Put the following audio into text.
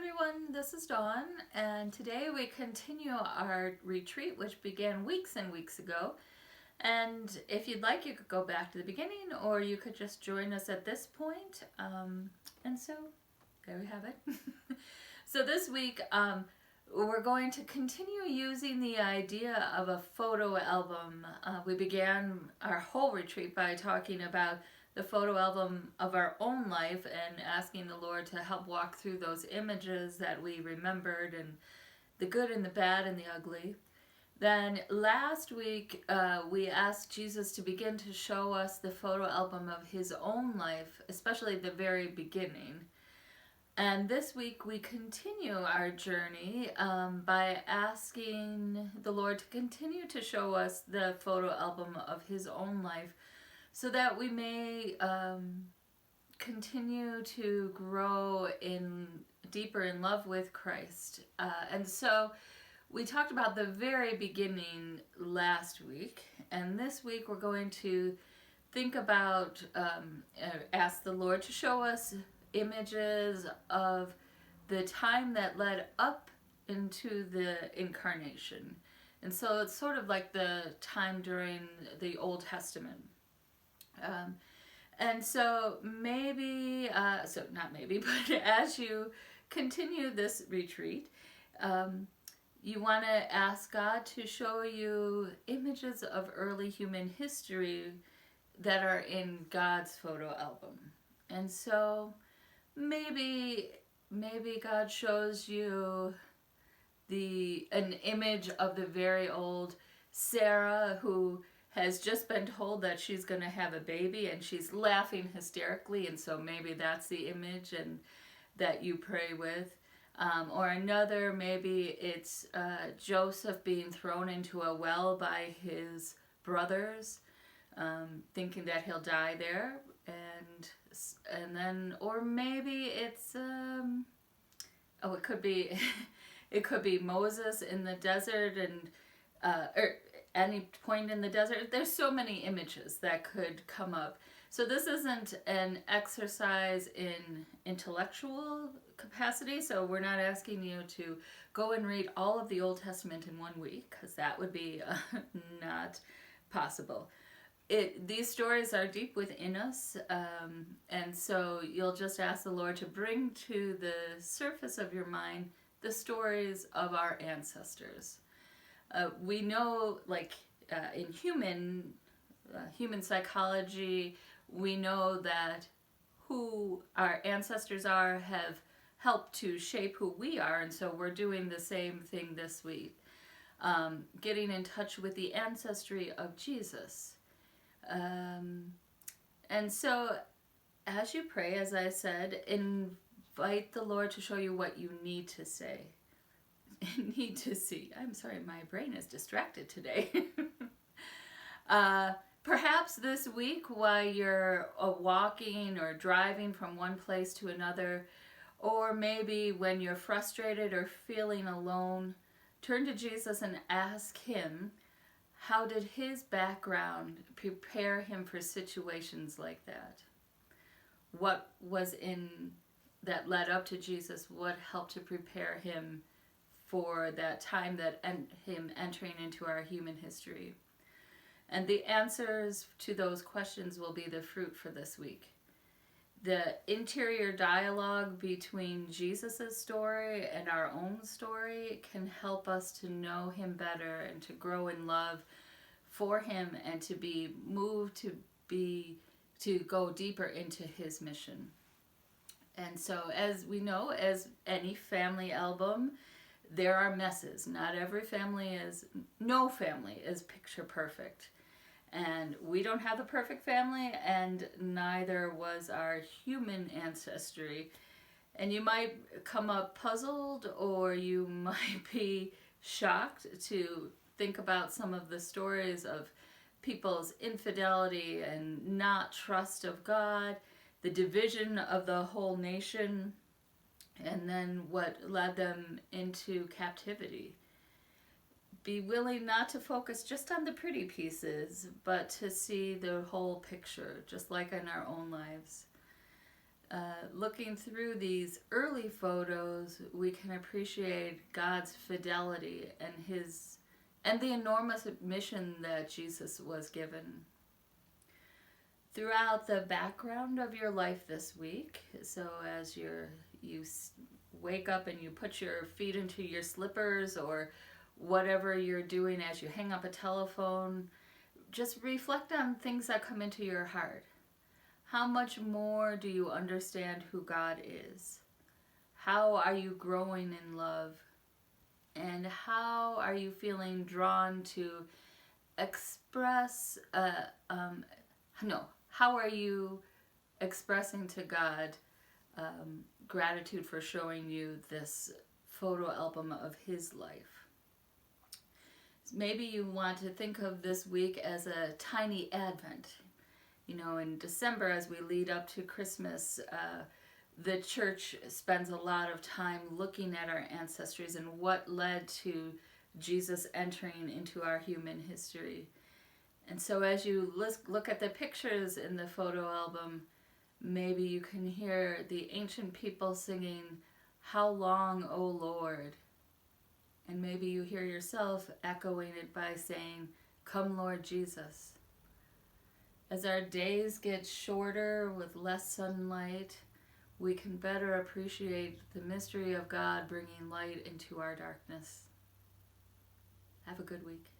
everyone, this is Dawn, and today we continue our retreat, which began weeks and weeks ago. And if you'd like, you could go back to the beginning, or you could just join us at this point. And so, there we have it. So this week, we're going to continue using the idea of a photo album. We began our whole retreat by talking about the photo album of our own life and asking the Lord to help walk through those images that we remembered, and the good and the bad and the ugly. Then last week we asked Jesus to begin to show us the photo album of his own life, especially the very beginning. And this week we continue our journey by asking the Lord to continue to show us the photo album of his own life, so that we may continue to grow deeper in love with Christ. And so we talked about the very beginning last week, and this week we're going to think about, ask the Lord to show us images of the time that led up into the incarnation. And so it's sort of like the time during the Old Testament. And so maybe, not maybe, but as you continue this retreat, you want to ask God to show you images of early human history that are in God's photo album. And so maybe God shows you an image of the very old Sarah, who has just been told that she's going to have a baby, and she's laughing hysterically, and so maybe that's the image and that you pray with. Or another, maybe it's Joseph being thrown into a well by his brothers, thinking that he'll die there, and then, or maybe it's it could be it could be Moses in the desert, and or any point in the desert. There's so many images that could come up. So this isn't an exercise in intellectual capacity, so we're not asking you to go and read all of the Old Testament in 1 week, because that would be not possible. These stories are deep within us, and so you'll just ask the Lord to bring to the surface of your mind the stories of our ancestors. We know, like in human psychology, we know that who our ancestors are have helped to shape who we are, and so we're doing the same thing this week, getting in touch with the ancestry of Jesus. And so as you pray, as I said, invite the Lord to show you what you need to say. Need to see. I'm sorry, my brain is distracted today. Perhaps this week, while you're walking or driving from one place to another, or maybe when you're frustrated or feeling alone, turn to Jesus and ask him, how did his background prepare him for situations like that? What was in that led up to Jesus? What helped to prepare him for that time that him entering into our human history? And the answers to those questions will be the fruit for this week. The interior dialogue between Jesus' story and our own story can help us to know him better and to grow in love for him, and to be moved to go deeper into his mission. And so, as we know, as any family album, there are messes. No family is picture perfect. And we don't have the perfect family, and neither was our human ancestry. And you might come up puzzled, or you might be shocked to think about some of the stories of people's infidelity and not trust of God, the division of the whole nation, and then what led them into captivity. Be willing not to focus just on the pretty pieces, but to see the whole picture, just like in our own lives. looking through these early photos, we can appreciate God's fidelity and the enormous mission that Jesus was given throughout the background of your life this week. So as you wake up and you put your feet into your slippers or whatever you're doing as you hang up a telephone, just reflect on things that come into your heart. How much more do you understand who God is? How are you growing in love? And how are you feeling drawn to express, how are you expressing to God gratitude for showing you this photo album of His life? Maybe you want to think of this week as a tiny Advent. You know, in December, as we lead up to Christmas, the church spends a lot of time looking at our ancestries and what led to Jesus entering into our human history. And so as you look at the pictures in the photo album, maybe you can hear the ancient people singing, "How long, O Lord?" And maybe you hear yourself echoing it by saying, "Come, Lord Jesus." As our days get shorter with less sunlight, we can better appreciate the mystery of God bringing light into our darkness. Have a good week.